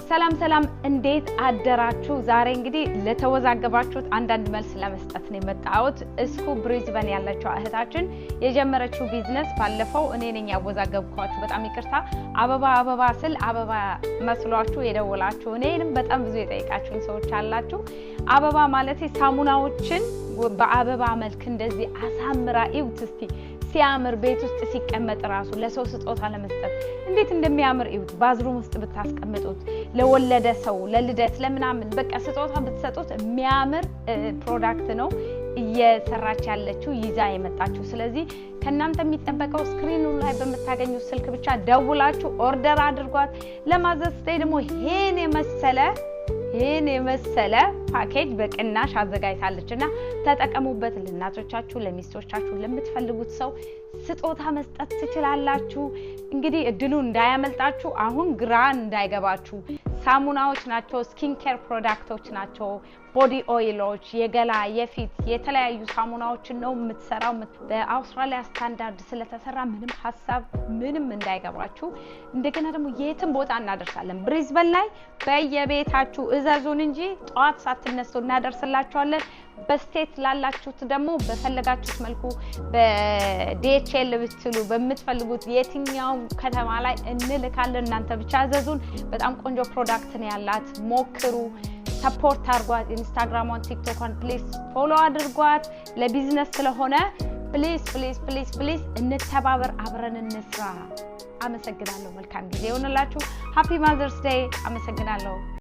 ሰላም እንዴት አደራችሁ ዛሬ እንግዲህ ለተወዛገባችሁት አንዳንድ መልስ ለመስጠት ነው የመጣሁት እስኩ ብሪዝበን ያለችው እህታችን የጀመረችው ቢዝነስ ባለፈው እኔ ነኝ ያወዛገብኳችሁ በጣም ይቅርታ አበባ ስል አበባ መስሏችሁ የደወላችሁ እኔንም በጣም ብዙ የጠይቃችሁኝ ሰዎች አላችሁ አበባ ማለት ሳሙናዎችን በአበባ መልክ እንደዚህ አሳምራ ይውት እስቲ ሲያምር ቤት ውስጥ ሲቀመጥ ራሱ ለሰው ስጦታ ለመስጠት እንዴት እንደሚያምር ይውት ባዝሩም ውስጥ ብታስቀምጡት ለወለደ ሰው ለልደት ለምናምን በቃ ስጦታ ብትሰጡት የሚያምር ፕሮዳክት ነው እየሰራች ያለችው ይዛ የመጣችው ስለዚህ ከናንተ የሚጠበቀው ስክሪኑ ላይ በመታገኙት ስልክ ብቻ ደውላችሁ ኦርደር አድርጓት ለማዘዝ ደግሞ ይሄን የመሰለ ፓኬጅ በቅናሽ አዘጋጅታለችና ተጠቀሙበት ለእናቶቻችሁ ለሚስቶቻችሁ ለምትፈልጉት ሰው ስጦታ መስጠት ትችላላችሁ እንግዲህ እድሉ እንዳያመልጣችሁ አሁን ግራ እንዳይገባችሁ ሳሙናዎች ናቸው ስኪን ኬር ፕሮዳክቶች ናቸው ቦዲ ኦይሎች የገላ የፊት የተለያዩ ሳሙናዎች ነው የምትሰራው በአውስትራሊያ ስታንዳርድ ስለተሰራ ምንም ሐሳብ ምንም እንዳይገባችሁ እንደገና ደግሞ የትም ቦታ እናደርሳለን ብሪዝበን ላይ በየቤታችሁ እዘዙን እንጂ ጧት ሳትነሱ እናደርስላችኋለን በስቴት ላላችሁት ደግሞ በፈለጋችሁት መልኩ በዲኤችኤል ብትሉ በመትፈልጉት የትኛው ከተማ ላይ እንልካለን እናንተ ብቻ እዘዙን በጣም ቆንጆ ፕሮዳክት ነው ያላት ሞክሩ ሰፖርት አድርጓት ኢንስታግራሟን ቲክቶክን ፕሊዝ ፎሎ አድርጓት ለቢዝነስ ስለሆነ ፕሊዝ እንተባበር አብረን እንስራ አመሰግናለሁ መልካም ጊዜ ይሁንላችሁ ሃፒ ማዘርስ ዴይ አመሰግናለሁ